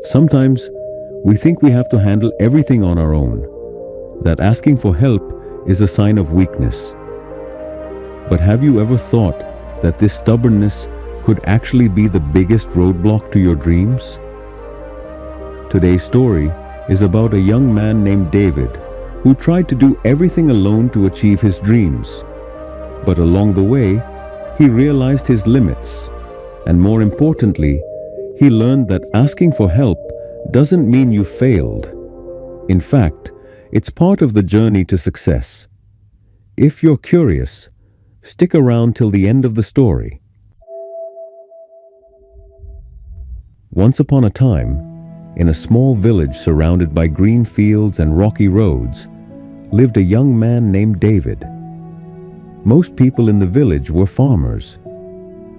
Sometimes we think we have to handle everything on our own, that asking for help is a sign of weakness. But have you ever thought that this stubbornness could actually be the biggest roadblock to your dreams? Today's story is about a young man named David who tried to do everything alone to achieve his dreams. But along the way, he realized his limits, and more importantly, he learned that asking for help doesn't mean you failed. In fact, it's part of the journey to success. If you're curious, stick around till the end of the story. Once upon a time, in a small village surrounded by green fields and rocky roads, lived a young man named David. Most people in the village were farmers.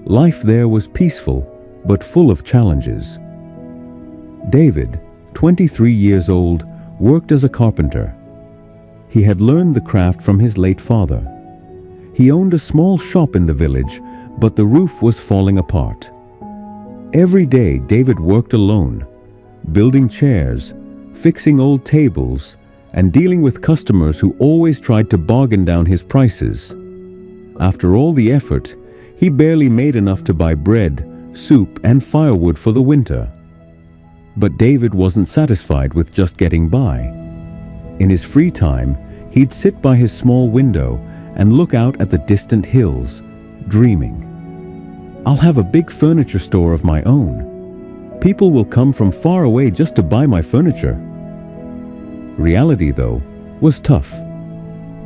Life there was peaceful, but full of challenges. David, 23 years old, worked as a carpenter. He had learned the craft from his late father. He owned a small shop in the village, but the roof was falling apart. Every day, David worked alone, building chairs, fixing old tables, and dealing with customers who always tried to bargain down his prices. After all the effort, he barely made enough to buy bread, soup, and firewood for the winter. But David wasn't satisfied with just getting by. In his free time, he'd sit by his small window and look out at the distant hills, dreaming. "I'll have a big furniture store of my own. People will come from far away just to buy my furniture." Reality, though, was tough.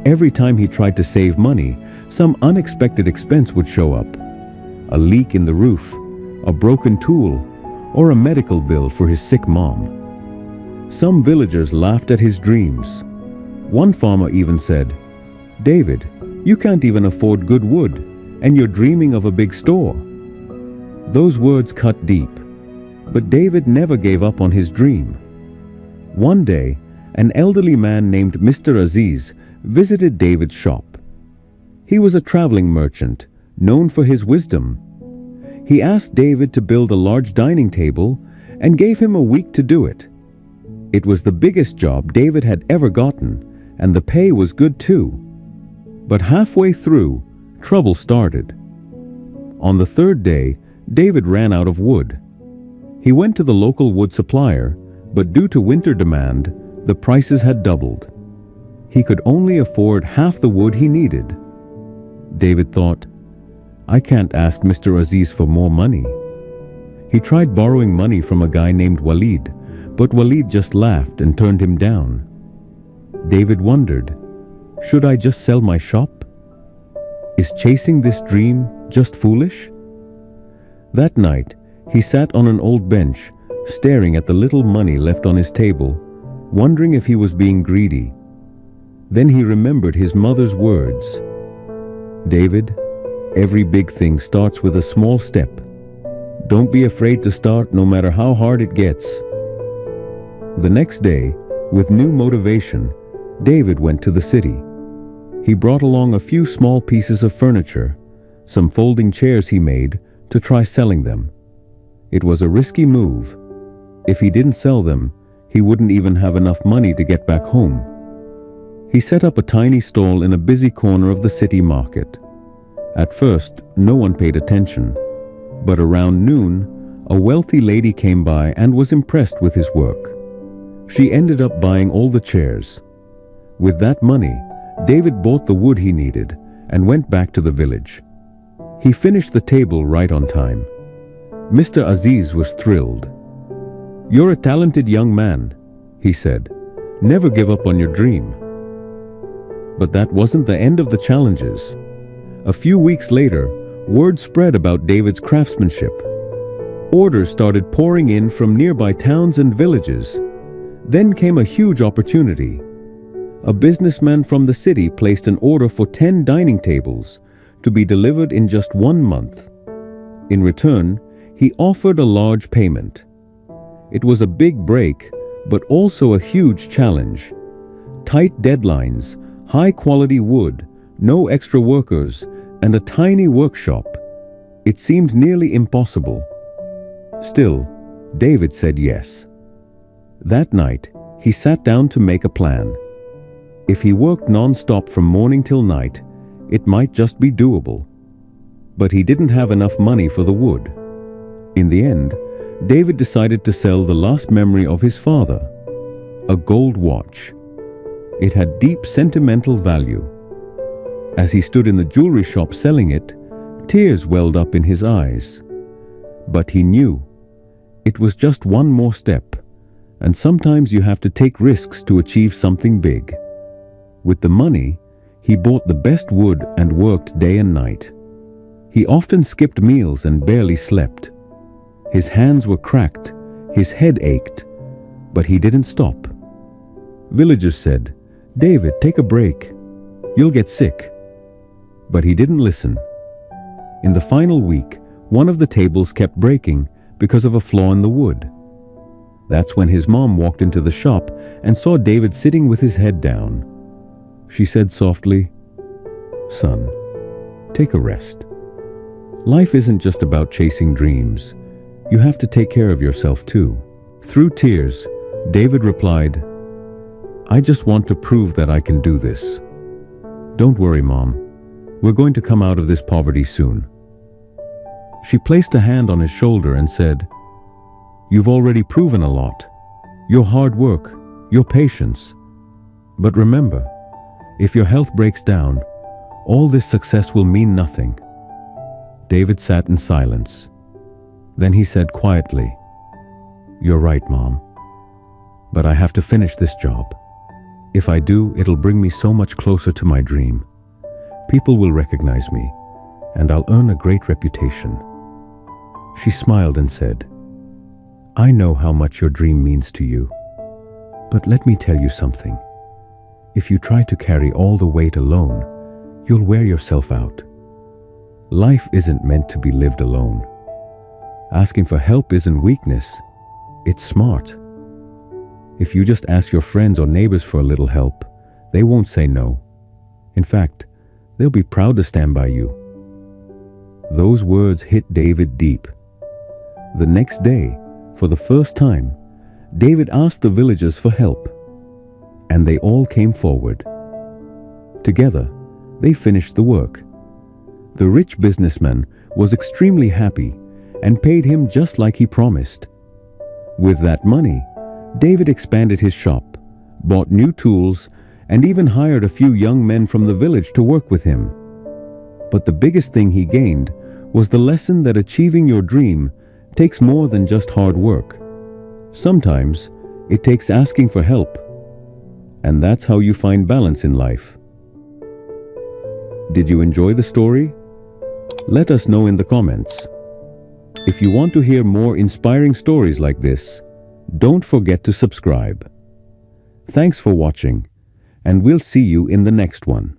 Every time he tried to save money, some unexpected expense would show up. A leak in the roof, a broken tool, or a medical bill for his sick mom. Some villagers laughed at his dreams. One farmer even said, "David, you can't even afford good wood, and you're dreaming of a big store." Those words cut deep, but David never gave up on his dream. One day, an elderly man named Mr. Aziz visited David's shop. He was a traveling merchant, known for his wisdom. He asked David to build a large dining table and gave him a week to do it. It was the biggest job David had ever gotten, and the pay was good too. But halfway through, trouble started. On the third day, David ran out of wood. He went to the local wood supplier, but due to winter demand, the prices had doubled. He could only afford half the wood he needed. David thought, "I can't ask Mr. Aziz for more money." He tried borrowing money from a guy named Walid, but Walid just laughed and turned him down. David wondered, should I just sell my shop? Is chasing this dream just foolish? That night, he sat on an old bench, staring at the little money left on his table, wondering if he was being greedy. Then he remembered his mother's words. "David, every big thing starts with a small step. Don't be afraid to start no matter how hard it gets." The next day, with new motivation, David went to the city. He brought along a few small pieces of furniture, some folding chairs he made, to try selling them. It was a risky move. If he didn't sell them, he wouldn't even have enough money to get back home. He set up a tiny stall in a busy corner of the city market. At first, no one paid attention, but around noon, a wealthy lady came by and was impressed with his work. She ended up buying all the chairs. With that money, David bought the wood he needed and went back to the village. He finished the table right on time. Mr. Aziz was thrilled. "You're a talented young man," he said. "Never give up on your dream." But that wasn't the end of the challenges. A few weeks later, word spread about David's craftsmanship. Orders started pouring in from nearby towns and villages. Then came a huge opportunity. A businessman from the city placed an order for 10 dining tables to be delivered in just 1 month. In return, he offered a large payment. It was a big break, but also a huge challenge. Tight deadlines, high-quality wood, no extra workers, and a tiny workshop. It seemed nearly impossible. Still, David said yes. That night, he sat down to make a plan. If he worked non-stop from morning till night, it might just be doable. But he didn't have enough money for the wood. In the end, David decided to sell the last memory of his father, a gold watch. It had deep sentimental value. As he stood in the jewelry shop selling it, tears welled up in his eyes. But he knew it was just one more step, and sometimes you have to take risks to achieve something big. With the money, he bought the best wood and worked day and night. He often skipped meals and barely slept. His hands were cracked, his head ached, but he didn't stop. Villagers said, "David, take a break. You'll get sick." But he didn't listen. In the final week, one of the tables kept breaking because of a flaw in the wood. That's when his mom walked into the shop and saw David sitting with his head down. She said softly, "Son, take a rest. Life isn't just about chasing dreams. You have to take care of yourself too." Through tears, David replied, "I just want to prove that I can do this. Don't worry, Mom. We're going to come out of this poverty soon." She placed a hand on his shoulder and said, "You've already proven a lot. Your hard work, your patience. But remember, if your health breaks down, all this success will mean nothing." David sat in silence. Then he said quietly, "You're right, Mom. But I have to finish this job. If I do, it'll bring me so much closer to my dream. People will recognize me, and I'll earn a great reputation." She smiled and said, "I know how much your dream means to you. But let me tell you something. If you try to carry all the weight alone, you'll wear yourself out. Life isn't meant to be lived alone. Asking for help isn't weakness, it's smart. If you just ask your friends or neighbors for a little help, they won't say no. In fact, they'll be proud to stand by you." Those words hit David deep. The next day, for the first time, David asked the villagers for help, and they all came forward. Together, they finished the work. The rich businessman was extremely happy and paid him just like he promised. With that money, David expanded his shop, bought new tools, and even hired a few young men from the village to work with him. But the biggest thing he gained was the lesson that achieving your dream takes more than just hard work. Sometimes it takes asking for help, and that's how you find balance in life. Did you enjoy the story? Let us know in the comments. If you want to hear more inspiring stories like this, don't forget to subscribe. Thanks for watching, and we'll see you in the next one.